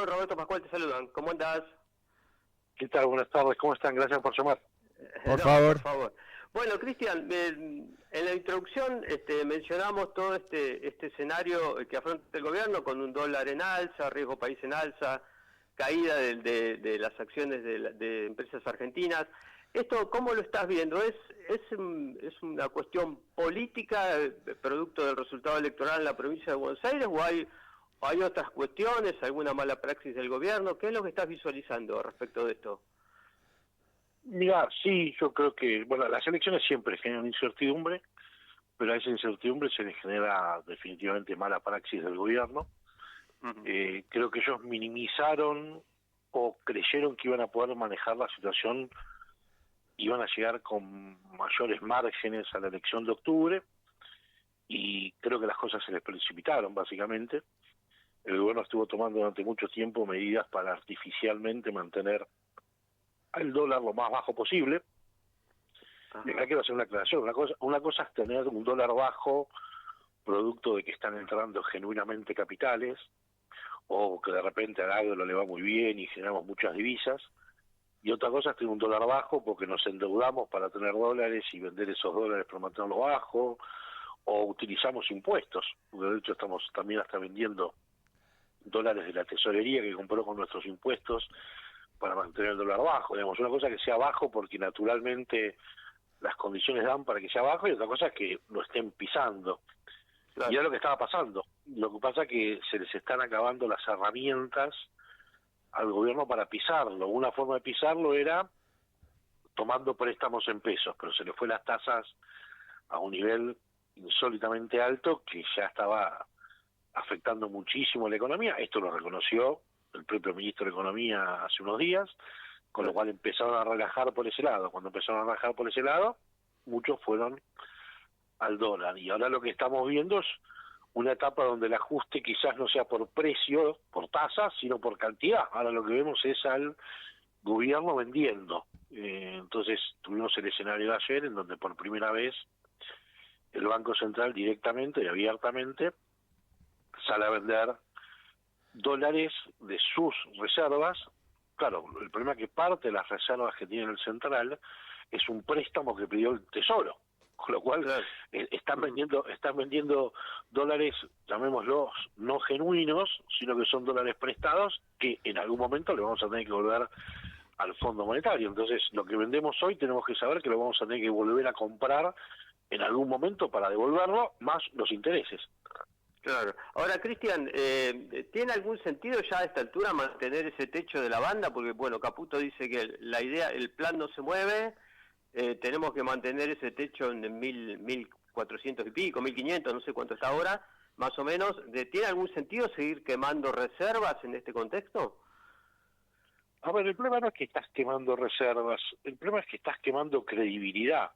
Gastón, Roberto Pascual te saludan. ¿Cómo andás? ¿Qué tal? Buenas tardes, ¿cómo están? Gracias por llamar. Por favor. Por favor. Bueno, Cristian, en la introducción mencionamos todo este escenario que afronta el gobierno con un dólar en alza, riesgo país en alza, caída de las acciones de empresas argentinas. ¿Esto cómo lo estás viendo? ¿Es una cuestión política, producto del resultado electoral en la provincia de Buenos Aires, o hay otras cuestiones, alguna mala praxis del gobierno? ¿Qué es lo que estás visualizando respecto de esto? Mira, sí, yo creo que, bueno, las elecciones siempre generan incertidumbre, pero a esa incertidumbre se le genera definitivamente mala praxis del gobierno. Uh-huh. Creo que ellos minimizaron o creyeron que iban a poder manejar la situación, iban a llegar con mayores márgenes a la elección de octubre, y creo que las cosas se les precipitaron, básicamente. El gobierno estuvo tomando durante mucho tiempo medidas para artificialmente mantener al dólar lo más bajo posible. Y acá quiero hacer una aclaración. Una cosa es tener un dólar bajo producto de que están entrando genuinamente capitales, o que de repente al agro le va muy bien y generamos muchas divisas, y otra cosa es tener un dólar bajo porque nos endeudamos para tener dólares y vender esos dólares para mantenerlos bajos, o utilizamos impuestos, porque de hecho estamos también hasta vendiendo dólares de la tesorería que compró con nuestros impuestos para mantener el dólar bajo. Digamos, una cosa que sea bajo porque naturalmente las condiciones dan para que sea bajo, y otra cosa es que lo estén pisando. Claro. Y era lo que estaba pasando. Lo que pasa es que se les están acabando las herramientas al gobierno para pisarlo. Una forma de pisarlo era tomando préstamos en pesos, pero se les fue las tasas a un nivel insólitamente alto que ya estaba afectando muchísimo la economía. Esto lo reconoció el propio ministro de Economía hace unos días, con lo cual empezaron a relajar por ese lado. Cuando empezaron a relajar por ese lado, muchos fueron al dólar. Y ahora lo que estamos viendo es una etapa donde el ajuste quizás no sea por precio, por tasa, sino por cantidad. Ahora lo que vemos es al gobierno vendiendo. Entonces tuvimos el escenario de ayer en donde por primera vez el Banco Central directamente y abiertamente sale a vender dólares de sus reservas. Claro, el problema es que parte de las reservas que tiene el Central es un préstamo que pidió el Tesoro, con lo cual están vendiendo dólares, llamémoslos, no genuinos, sino que son dólares prestados que en algún momento le vamos a tener que volver al Fondo Monetario. Entonces, lo que vendemos hoy tenemos que saber que lo vamos a tener que volver a comprar en algún momento para devolverlo, más los intereses. Claro. Ahora, Cristian, ¿tiene algún sentido ya a esta altura mantener ese techo de la banda? Porque, bueno, Caputo dice que la idea, el plan no se mueve, tenemos que mantener ese techo en 1.400 y pico, 1.500, no sé cuánto está ahora, más o menos. ¿Tiene algún sentido seguir quemando reservas en este contexto? A ver, el problema no es que estás quemando reservas, el problema es que estás quemando credibilidad.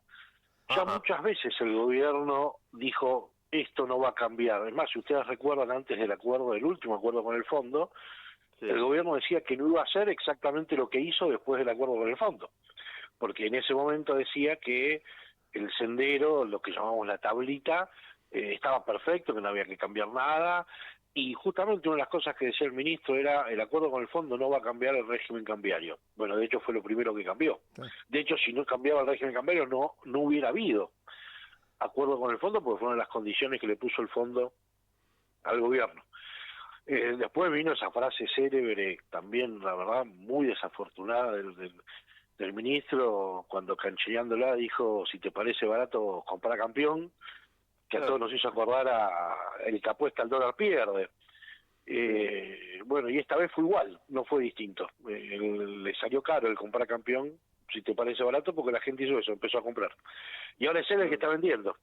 Ya muchas veces el gobierno dijo, esto no va a cambiar. Es más, si ustedes recuerdan, antes del último acuerdo con el fondo, sí, el gobierno decía que no iba a hacer exactamente lo que hizo después del acuerdo con el fondo, porque en ese momento decía que el sendero, lo que llamamos la tablita, estaba perfecto, que no había que cambiar nada, y justamente una de las cosas que decía el ministro era, el acuerdo con el fondo no va a cambiar el régimen cambiario. Bueno, de hecho fue lo primero que cambió. De hecho, si no cambiaba el régimen cambiario, no hubiera habido acuerdo con el fondo, porque fueron las condiciones que le puso el fondo al gobierno. Después vino esa frase célebre, también, la verdad, muy desafortunada del ministro, cuando canchereándola dijo, si te parece barato, compra campeón, que a todos nos hizo acordar a el que apuesta al dólar pierde. Bueno, y esta vez fue igual, no fue distinto. Le salió caro el comprar campeón, si te parece barato, porque la gente hizo eso, empezó a comprar. Y ahora es él el que está vendiendo.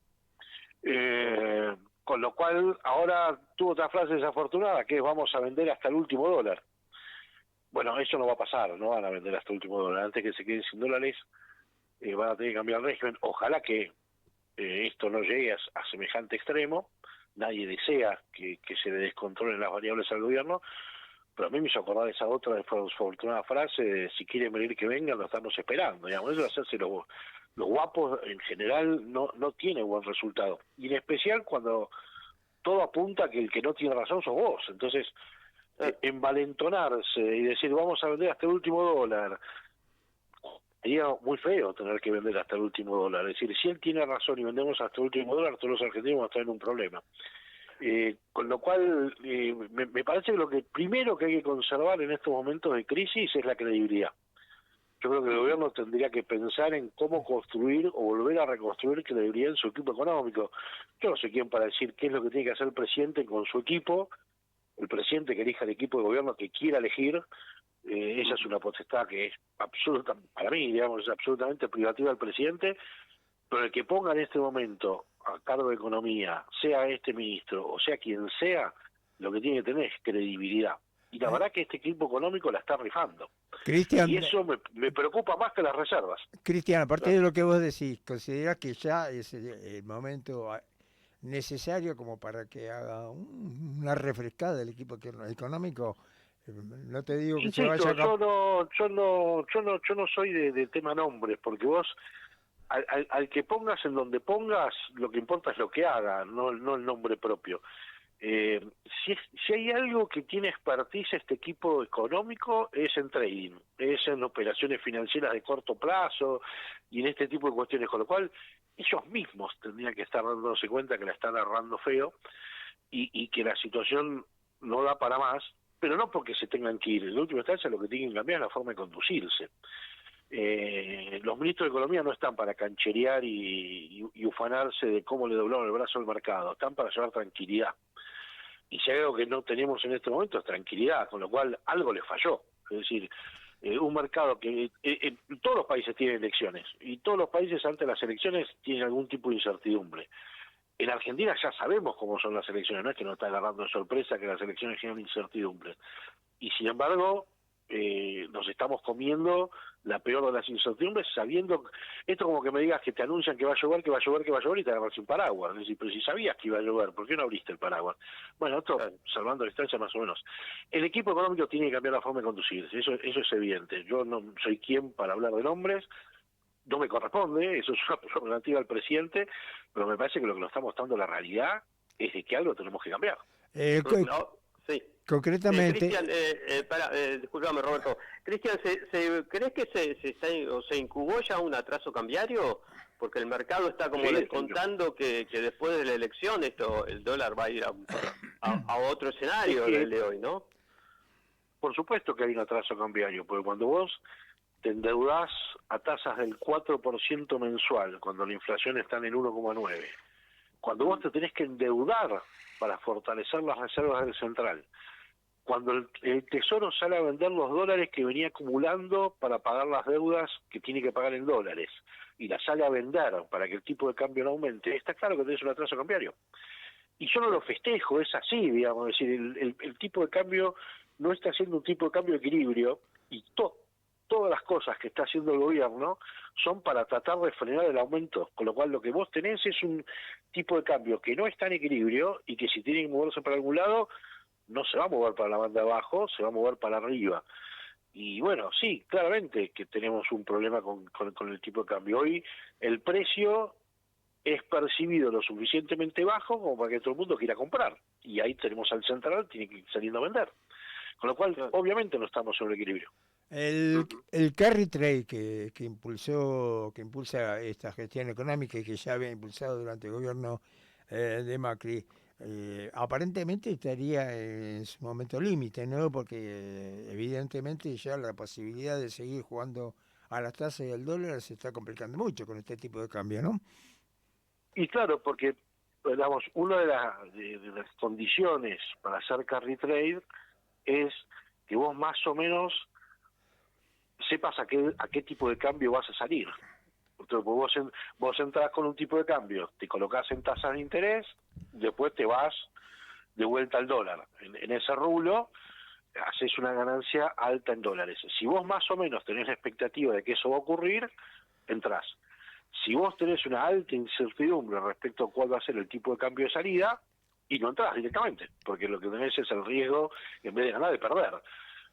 Con lo cual, ahora tuvo otra frase desafortunada, que es vamos a vender hasta el último dólar. Bueno, eso no va a pasar, no van a vender hasta el último dólar. Antes que se queden sin dólares, van a tener que cambiar el régimen. Ojalá que esto no llegue a semejante extremo. Nadie desea que se le descontrolen las variables al gobierno, pero a mí me hizo acordar esa otra desafortunada frase de si quieren venir que vengan, lo estamos esperando. Digamos, eso de hacerse los guapos en general no tiene buen resultado. Y en especial cuando todo apunta a que el que no tiene razón sos vos. Entonces, envalentonarse y decir vamos a vender hasta el último dólar, sería muy feo tener que vender hasta el último dólar. Es decir, si él tiene razón y vendemos hasta el último dólar, todos los argentinos vamos a tener un problema. Con lo cual, me parece que lo que primero que hay que conservar en estos momentos de crisis es la credibilidad. Yo creo que el gobierno tendría que pensar en cómo construir o volver a reconstruir credibilidad en su equipo económico. Yo no sé quién para decir qué es lo que tiene que hacer el presidente con su equipo, el presidente que elija el equipo de gobierno que quiera elegir. Esa es una potestad que es absoluta, para mí, digamos, es absolutamente privativa del presidente, pero el que ponga en este momento a cargo de economía, sea este ministro o sea quien sea, lo que tiene que tener es credibilidad. Y la verdad que este equipo económico la está rifando. Cristian, Y eso me preocupa más que las reservas. Cristian, aparte de lo que vos decís, ¿considerás que ya es el momento necesario como para que haga una refrescada del equipo económico? No te digo que se Insisto, vaya a... yo no soy de tema nombres, porque vos al que pongas en donde pongas, lo que importa es lo que haga, no el nombre propio. Si hay algo que tiene expertise este equipo económico es en trading, es en operaciones financieras de corto plazo y en este tipo de cuestiones, con lo cual ellos mismos tendrían que estar dándose cuenta que la están agarrando feo y que la situación no da para más, pero no porque se tengan que ir. En última instancia lo que tienen que cambiar es la forma de conducirse. Los ministros de Economía no están para cancherear y ufanarse de cómo le doblaron el brazo al mercado, están para llevar tranquilidad. Y si hay algo que no tenemos en este momento es tranquilidad, con lo cual algo le falló. Es decir, un mercado que todos los países tienen elecciones y todos los países ante las elecciones tienen algún tipo de incertidumbre. En Argentina ya sabemos cómo son las elecciones, no es que nos está agarrando de sorpresa que las elecciones generan incertidumbre. Y sin embargo, nos estamos comiendo la peor de las incertidumbres, sabiendo, esto como que me digas que te anuncian que va a llover, que va a llover, que va a llover y te agarras sin paraguas. Es decir, pero si sabías que iba a llover, ¿por qué no abriste el paraguas? Bueno, esto, salvando la distancia más o menos. El equipo económico tiene que cambiar la forma de conducirse, eso es evidente. Yo no soy quien para hablar de nombres, no me corresponde, eso es una prerrogativa del presidente, pero me parece que lo que nos está mostrando la realidad es de que algo tenemos que cambiar. No, sí. Concretamente... Cristian, discúlpame Roberto. Cristian, ¿crees que se está o se incubó ya un atraso cambiario? Porque el mercado está como descontando que después de la elección el dólar va a ir a otro escenario del de hoy, ¿no? Por supuesto que hay un atraso cambiario, porque cuando vos te endeudás a tasas del 4% mensual, cuando la inflación está en el 1,9%, cuando vos te tenés que endeudar para fortalecer las reservas del central, cuando el Tesoro sale a vender los dólares que venía acumulando para pagar las deudas que tiene que pagar en dólares, y las sale a vender para que el tipo de cambio no aumente, está claro que tenés un atraso cambiario. Y yo no lo festejo, es así, digamos, es decir, el tipo de cambio no está haciendo un tipo de cambio de equilibrio, y todas las cosas que está haciendo el gobierno son para tratar de frenar el aumento, con lo cual lo que vos tenés es un tipo de cambio que no está en equilibrio y que si tiene que moverse para algún lado, no se va a mover para la banda de abajo, se va a mover para arriba. Y bueno, sí, claramente que tenemos un problema con el tipo de cambio. Hoy el precio es percibido lo suficientemente bajo como para que todo el mundo quiera comprar. Y ahí tenemos al central, tiene que ir saliendo a vender. Con lo cual, obviamente no estamos en el equilibrio. El carry trade que impulsa esta gestión económica y que ya había impulsado durante el gobierno de Macri, aparentemente estaría en su momento límite, ¿no? Porque evidentemente ya la posibilidad de seguir jugando a las tasas y al dólar se está complicando mucho con este tipo de cambio, ¿no? Y claro, porque digamos, una de las condiciones para hacer carry trade es que vos más o menos sepas a qué tipo de cambio vas a salir. Entonces, vos entrás con un tipo de cambio, te colocás en tasas de interés, después te vas de vuelta al dólar. En ese rublo haces una ganancia alta en dólares. Si vos más o menos tenés la expectativa de que eso va a ocurrir, entrás. Si vos tenés una alta incertidumbre respecto a cuál va a ser el tipo de cambio de salida, y no entras directamente, porque lo que tenés es el riesgo, en vez de ganar, de perder.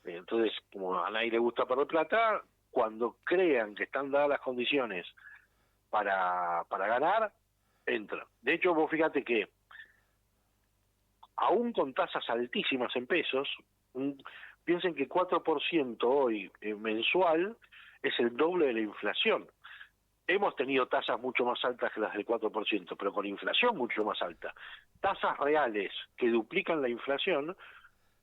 Entonces, como a nadie le gusta perder plata, cuando crean que están dadas las condiciones para ganar, entran. De hecho, vos fíjate que aún con tasas altísimas en pesos, Piensen que 4% hoy mensual es el doble de la inflación. Hemos tenido tasas mucho más altas que las del 4%, pero con inflación mucho más alta. Tasas reales que duplican la inflación,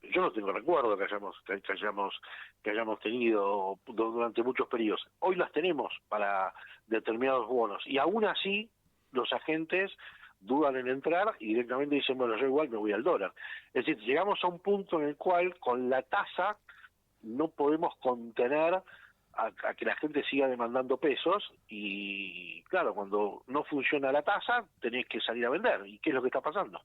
yo no tengo recuerdo que hayamos tenido durante muchos periodos. Hoy las tenemos para determinados bonos, y aún así los agentes dudan en entrar y directamente dicen, bueno, yo igual me voy al dólar. Es decir, llegamos a un punto en el cual con la tasa no podemos contener a que la gente siga demandando pesos, y claro, cuando no funciona la tasa tenés que salir a vender. ¿Y qué es lo que está pasando?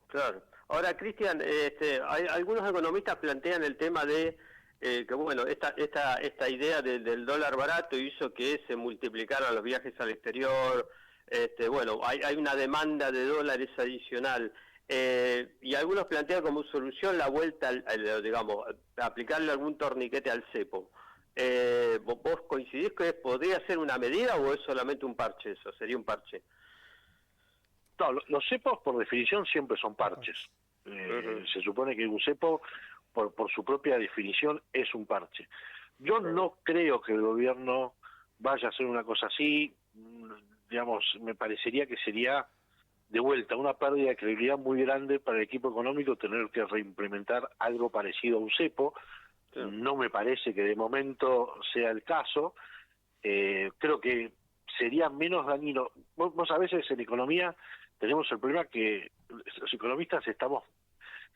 Claro. Ahora, Cristian, hay algunos economistas plantean el tema de que, bueno, esta idea del dólar barato hizo que se multiplicaran los viajes al exterior. Bueno, hay una demanda de dólares adicional. Y algunos plantean como solución la vuelta, digamos, aplicarle algún torniquete al cepo. ¿Vos coincidís que podría ser una medida o es solamente un parche eso? ¿Sería un parche? No, los cepos por definición siempre son parches. Se supone que un cepo, por su propia definición, es un parche. Yo no creo que el gobierno vaya a hacer una cosa así. Digamos, me parecería que sería de vuelta una pérdida de credibilidad muy grande para el equipo económico tener que reimplementar algo parecido a un cepo. Sí. No me parece que de momento sea el caso. Creo que sería menos dañino. Vos a veces en economía tenemos el problema que los economistas estamos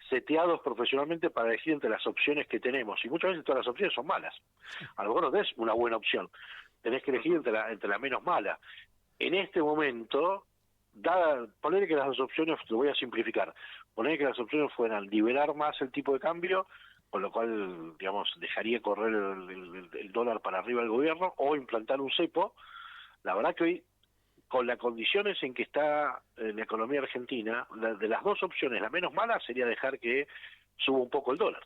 seteados profesionalmente para elegir entre las opciones que tenemos, y muchas veces todas las opciones son malas. A lo mejor no tenés una buena opción, tenés que elegir entre la menos mala. En este momento, poner que las dos opciones, lo voy a simplificar, poner que las opciones fueran liberar más el tipo de cambio, con lo cual, digamos, dejaría correr el dólar para arriba el gobierno, o implantar un cepo. La verdad que hoy, con las condiciones en que está la economía argentina, de las dos opciones, la menos mala sería dejar que suba un poco el dólar,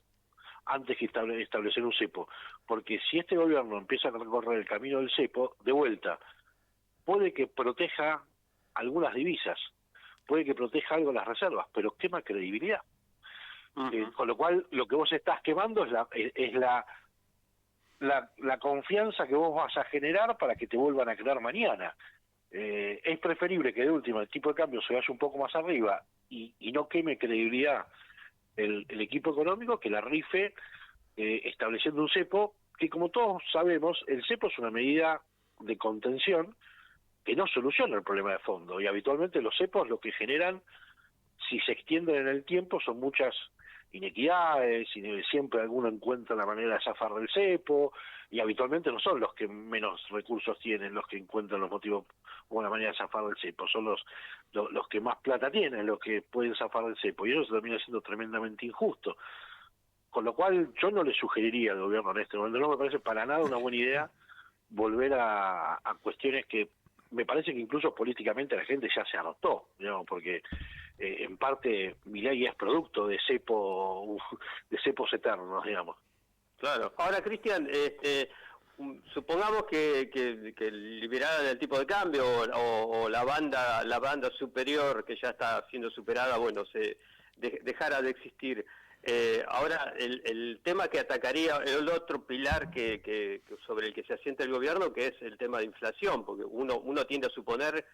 antes que establecer un cepo. Porque si este gobierno empieza a recorrer el camino del cepo, de vuelta, puede que proteja algunas divisas, puede que proteja algo las reservas, pero quema credibilidad. Con lo cual, lo que vos estás quemando es la confianza que vos vas a generar para que te vuelvan a crear mañana. Es preferible que de última el tipo de cambio se vaya un poco más arriba y no queme credibilidad el equipo económico, que la rife estableciendo un cepo, que como todos sabemos, el cepo es una medida de contención que no soluciona el problema de fondo, y habitualmente los cepos lo que generan, si se extienden en el tiempo, son muchas inequidades, y siempre alguno encuentra la manera de zafar del cepo, y habitualmente no son los que menos recursos tienen los que encuentran los motivos o la manera de zafar del cepo, son los que más plata tienen los que pueden zafar del cepo, y eso se termina siendo tremendamente injusto. Con lo cual yo no le sugeriría al gobierno en este momento, no me parece para nada una buena idea volver a cuestiones que me parece que incluso políticamente la gente ya se anotó, digamos, porque en parte Milei es producto de cepos eternos, digamos. Claro. Ahora, Cristian, supongamos que liberaran el tipo de cambio o la banda superior que ya está siendo superada, bueno, dejara de existir. Ahora, el tema que atacaría el otro pilar que sobre el que se asienta el gobierno, que es el tema de inflación, porque uno tiende a suponer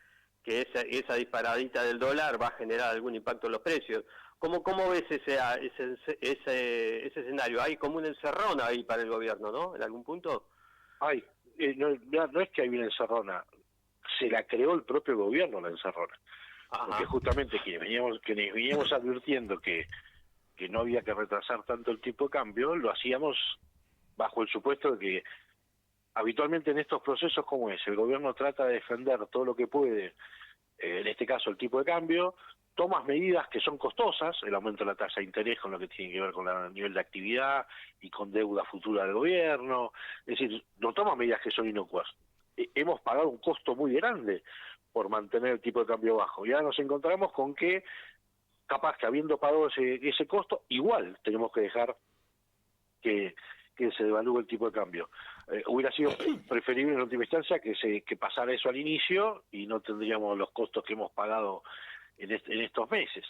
que esa disparadita del dólar va a generar algún impacto en los precios. ¿Cómo ves ese escenario? Hay como una encerrona ahí para el gobierno, ¿no? ¿En algún punto? No es que hay una encerrona, se la creó el propio gobierno la encerrona. Ajá. Porque justamente quienes veníamos advirtiendo que no había que retrasar tanto el tipo de cambio, lo hacíamos bajo el supuesto de que habitualmente en estos procesos, como es, el gobierno trata de defender todo lo que puede, en este caso el tipo de cambio, toma medidas que son costosas, el aumento de la tasa de interés con lo que tiene que ver con el nivel de actividad y con deuda futura del gobierno, es decir, no toma medidas que son inocuas. Hemos pagado un costo muy grande por mantener el tipo de cambio bajo, y ahora nos encontramos con que capaz que habiendo pagado ese costo, igual tenemos que dejar que se devalúe el tipo de cambio. Hubiera sido preferible en última instancia que pasara eso al inicio y no tendríamos los costos que hemos pagado en estos meses.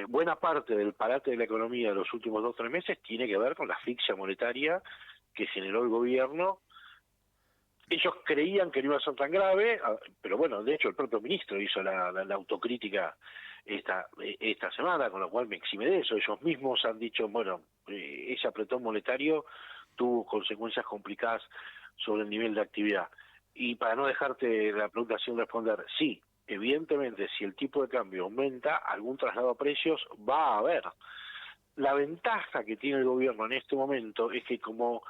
Buena parte del parate de la economía de los últimos 2 o 3 meses tiene que ver con la asfixia monetaria que generó el gobierno. Ellos creían que no iba a ser tan grave, pero bueno, de hecho el propio ministro hizo la autocrítica esta semana, con lo cual me exime de eso. Ellos mismos han dicho, bueno, ese apretón monetario tuvo consecuencias complicadas sobre el nivel de actividad. Y para no dejarte la pregunta sin responder, sí, evidentemente si el tipo de cambio aumenta, algún traslado a precios va a haber. La ventaja que tiene el gobierno en este momento es que como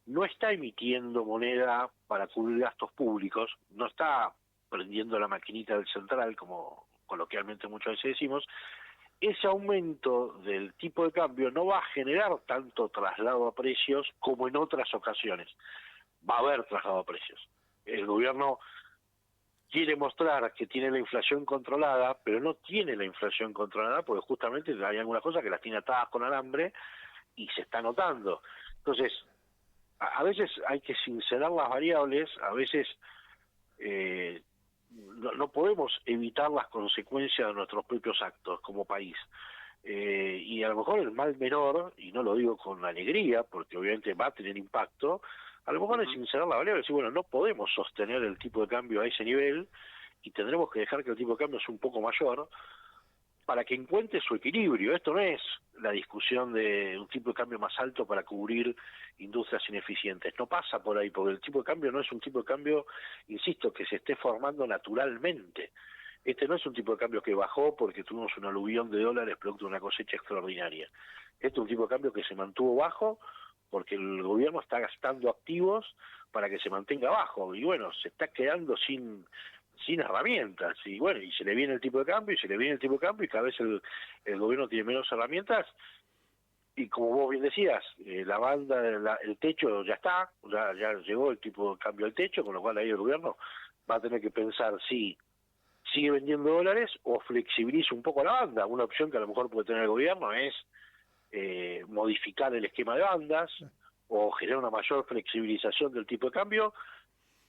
no está emitiendo moneda para cubrir gastos públicos, no está prendiendo la maquinita del central, como coloquialmente muchas veces decimos, ese aumento del tipo de cambio no va a generar tanto traslado a precios como en otras ocasiones. Va a haber traslado a precios. El gobierno quiere mostrar que tiene la inflación controlada, pero no tiene la inflación controlada porque justamente hay algunas cosas que las tiene atadas con alambre y se está notando. Entonces, a veces hay que sincerar las variables, a veces no podemos evitar las consecuencias de nuestros propios actos como país. Y a lo mejor el mal menor, y no lo digo con alegría, porque obviamente va a tener impacto, a lo mejor es sincerar la variable y decir, bueno, no podemos sostener el tipo de cambio a ese nivel y tendremos que dejar que el tipo de cambio sea un poco mayor para que encuentre su equilibrio. Esto no es la discusión de un tipo de cambio más alto para cubrir industrias ineficientes. No pasa por ahí, porque el tipo de cambio no es un tipo de cambio, insisto, que se esté formando naturalmente. Este no es un tipo de cambio que bajó porque tuvimos un aluvión de dólares producto de una cosecha extraordinaria. Este es un tipo de cambio que se mantuvo bajo porque el gobierno está gastando activos para que se mantenga bajo. Y bueno, se está quedando sin herramientas, y bueno, y se le viene el tipo de cambio, y cada vez el gobierno tiene menos herramientas, y como vos bien decías, la banda, el techo ya está, ya llegó el tipo de cambio al techo, con lo cual ahí el gobierno va a tener que pensar si sigue vendiendo dólares o flexibiliza un poco la banda. Una opción que a lo mejor puede tener el gobierno es modificar el esquema de bandas, o generar una mayor flexibilización del tipo de cambio,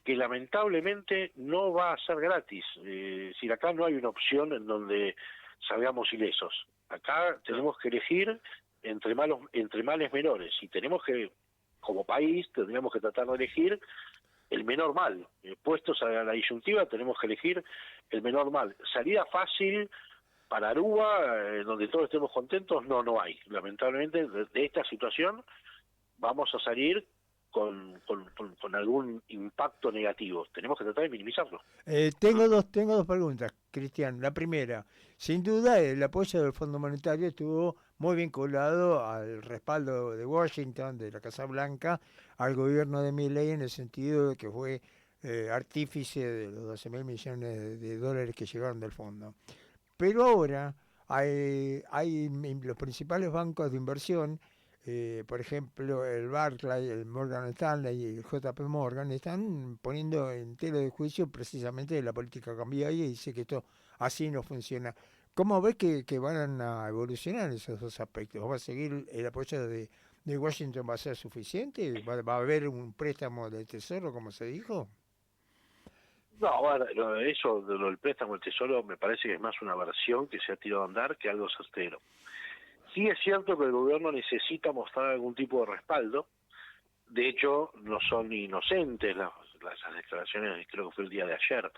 que lamentablemente no va a ser gratis. Si acá no hay una opción en donde salgamos ilesos. Acá tenemos que elegir entre males menores, y tenemos que, como país, tendríamos que tratar de elegir el menor mal. Puestos a la disyuntiva, tenemos que elegir el menor mal. Salida fácil para Aruba, donde todos estemos contentos, no hay. Lamentablemente, de esta situación vamos a salir con algún impacto negativo. Tenemos que tratar de minimizarlo. Tengo dos preguntas, Cristian. La primera, sin duda el apoyo del Fondo Monetario estuvo muy vinculado al respaldo de Washington, de la Casa Blanca, al gobierno de Milei, en el sentido de que fue artífice de los 12.000 millones de dólares que llegaron del fondo. Pero ahora hay los principales bancos de inversión, por ejemplo, el Barclays, el Morgan Stanley y el JP Morgan, están poniendo en tela de juicio precisamente la política cambiaria y dice que esto así no funciona. ¿Cómo ves que van a evolucionar esos dos aspectos? ¿Va a seguir el apoyo de Washington? ¿Va a ser suficiente? ¿Va a haber un préstamo del Tesoro, como se dijo? No, bueno, eso de lo del préstamo del Tesoro me parece que es más una versión que se ha tirado a andar que algo certero. Sí es cierto que el gobierno necesita mostrar algún tipo de respaldo. De hecho, no son inocentes las declaraciones, creo que fue el día de ayer,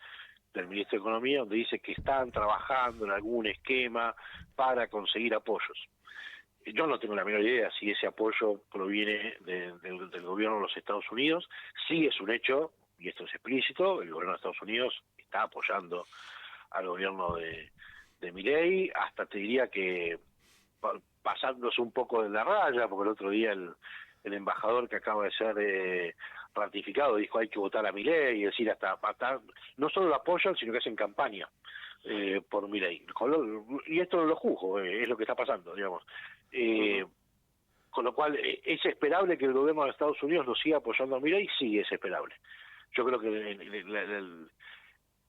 del ministro de Economía, donde dice que están trabajando en algún esquema para conseguir apoyos. Yo no tengo la menor idea si ese apoyo proviene del gobierno de los Estados Unidos. Sí es un hecho, y esto es explícito, el gobierno de Estados Unidos está apoyando al gobierno de Milei, hasta te diría que pasándose un poco de la raya, porque el otro día el embajador que acaba de ser ratificado dijo hay que votar a Milei, y decir hasta no solo lo apoyan, sino que hacen campaña por Milei. Y esto no lo juzgo, es lo que está pasando, digamos. Con lo cual, ¿es esperable que el gobierno de Estados Unidos lo siga apoyando a Milei? Sí, es esperable. Yo creo que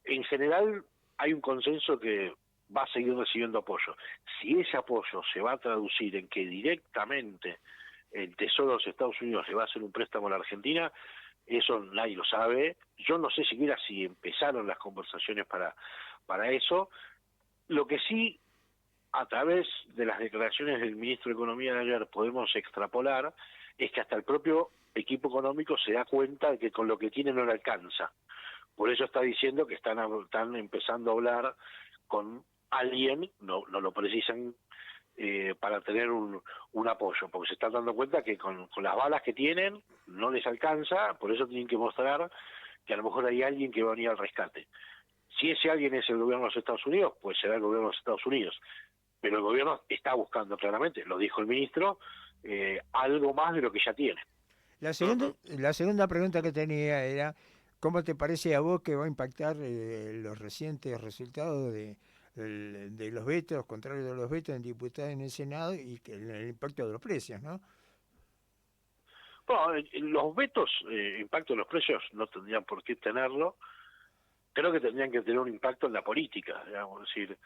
en general hay un consenso que va a seguir recibiendo apoyo. Si ese apoyo se va a traducir en que directamente el Tesoro de los Estados Unidos le va a hacer un préstamo a la Argentina, eso nadie lo sabe. Yo no sé siquiera si empezaron las conversaciones para eso. Lo que sí, a través de las declaraciones del ministro de Economía de ayer podemos extrapolar, es que hasta el propio equipo económico se da cuenta de que con lo que tiene no le alcanza. Por eso está diciendo que están empezando a hablar con alguien, no lo precisan, para tener un apoyo, porque se están dando cuenta que con las balas que tienen no les alcanza, por eso tienen que mostrar que a lo mejor hay alguien que va a venir al rescate. Si ese alguien es el gobierno de los Estados Unidos, pues será el gobierno de los Estados Unidos. Pero el gobierno está buscando claramente, lo dijo el ministro, algo más de lo que ya tiene. La segunda pregunta que tenía era, ¿cómo te parece a vos que va a impactar los recientes resultados de los vetos, contrario de los vetos en diputados y en el Senado, y el impacto de los precios, ¿no? Bueno, los vetos, impacto de los precios, no tendrían por qué tenerlo. Creo que tendrían que tener un impacto en la política, digamos, es decir,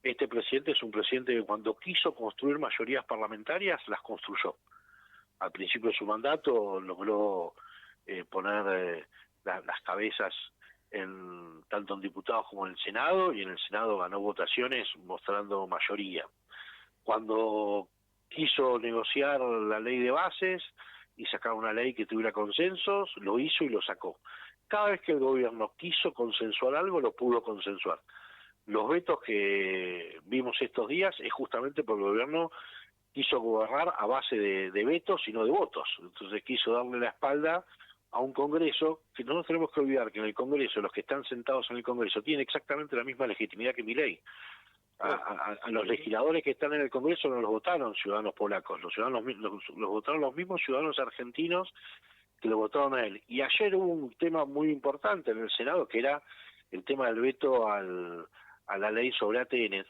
este presidente es un presidente que cuando quiso construir mayorías parlamentarias, las construyó. Al principio de su mandato logró poner las cabezas tanto en diputados como en el Senado, y en el Senado ganó votaciones mostrando mayoría. Cuando quiso negociar la ley de bases y sacar una ley que tuviera consensos, lo hizo y lo sacó. Cada vez que el gobierno quiso consensuar algo, lo pudo consensuar. Los vetos que vimos estos días es justamente porque el gobierno quiso gobernar a base de vetos y no de votos. Entonces quiso darle la espalda a un Congreso, que no nos tenemos que olvidar que en el Congreso, los que están sentados en el Congreso tienen exactamente la misma legitimidad que Milei. A los legisladores que están en el Congreso no los votaron ciudadanos polacos, los votaron los mismos ciudadanos argentinos que lo votaron a él. Y ayer hubo un tema muy importante en el Senado, que era el tema del veto a la ley sobre ATN,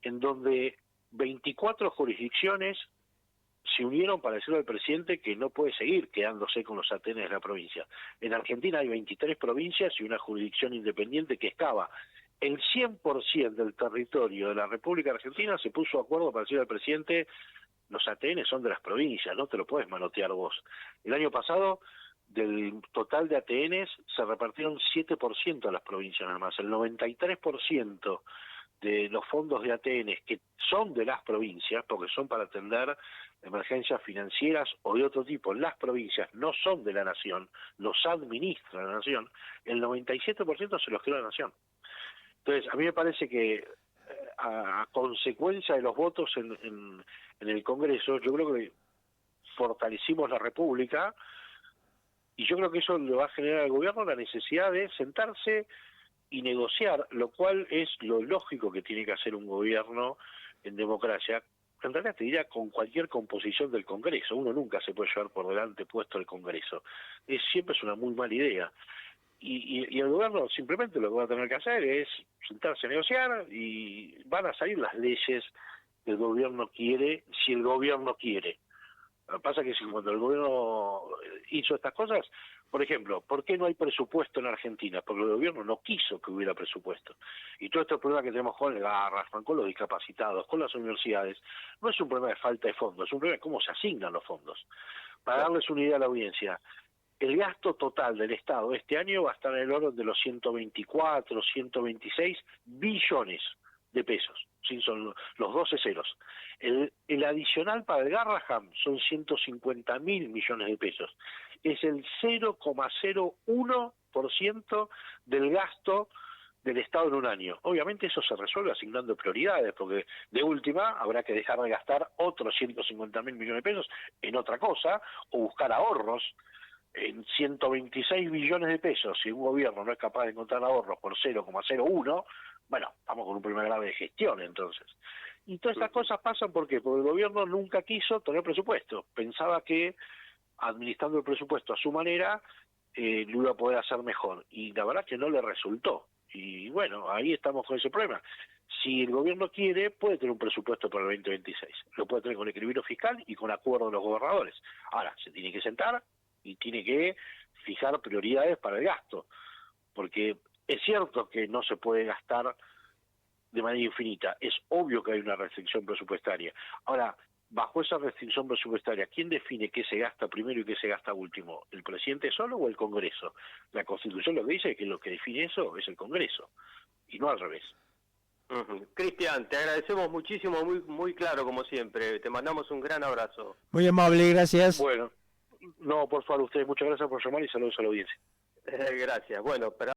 en donde 24 jurisdicciones se unieron para decirle al presidente que no puede seguir quedándose con los ATN de la provincia. En Argentina hay 23 provincias y una jurisdicción independiente que excava. El 100% del territorio de la República Argentina se puso de acuerdo para decirle al presidente: los ATN son de las provincias, no te lo puedes manotear vos. El año pasado, del total de ATNs, se repartieron 7% a las provincias nada más. El 93% de los fondos de ATN que son de las provincias, porque son para atender emergencias financieras o de otro tipo, las provincias no son de la nación, los administra la nación, el 97% se los quedó la nación. Entonces, a mí me parece que a consecuencia de los votos en el Congreso, yo creo que fortalecimos la República, y yo creo que eso le va a generar al gobierno la necesidad de sentarse y negociar, lo cual es lo lógico que tiene que hacer un gobierno en democracia. En realidad te diría con cualquier composición del Congreso, uno nunca se puede llevar por delante puesto el Congreso, siempre es una muy mala idea. Y el gobierno simplemente lo que va a tener que hacer es sentarse a negociar, y van a salir las leyes que el gobierno quiere, si el gobierno quiere. Lo que pasa es que cuando el gobierno hizo estas cosas, por ejemplo, ¿por qué no hay presupuesto en Argentina? Porque el gobierno no quiso que hubiera presupuesto. Y todo este problema que tenemos con el Garrahan, con los discapacitados, con las universidades, no es un problema de falta de fondos, es un problema de cómo se asignan los fondos. Para darles una idea a la audiencia, el gasto total del Estado este año va a estar en el orden de los 124, 126 billones de pesos. Sí, son los 12 ceros. El adicional para el Garrahan son 150.000 millones de pesos. Es el 0,01% del gasto del Estado en un año. Obviamente eso se resuelve asignando prioridades, porque de última habrá que dejar de gastar otros 150.000 millones de pesos en otra cosa, o buscar ahorros. En 126 billones de pesos, si un gobierno no es capaz de encontrar ahorros por 0,01, bueno, estamos con un problema grave de gestión entonces. Y todas estas cosas pasan porque el gobierno nunca quiso tener presupuesto. Pensaba que administrando el presupuesto a su manera lo iba a poder hacer mejor. Y la verdad que no le resultó. Y bueno, ahí estamos con ese problema. Si el gobierno quiere, puede tener un presupuesto para el 2026. Lo puede tener con equilibrio fiscal y con acuerdo de los gobernadores. Ahora, se tiene que sentar y tiene que fijar prioridades para el gasto, porque es cierto que no se puede gastar de manera infinita, es obvio que hay una restricción presupuestaria. Ahora, bajo esa restricción presupuestaria, ¿quién define qué se gasta primero y qué se gasta último? ¿El presidente solo o el Congreso? La Constitución lo que dice es que lo que define eso es el Congreso, y no al revés. Cristian, te agradecemos muchísimo, muy claro como siempre. Te mandamos un gran abrazo. Muy amable, gracias. Bueno, no, por favor, ustedes muchas gracias por llamar y saludos a la audiencia. Gracias. Bueno, pero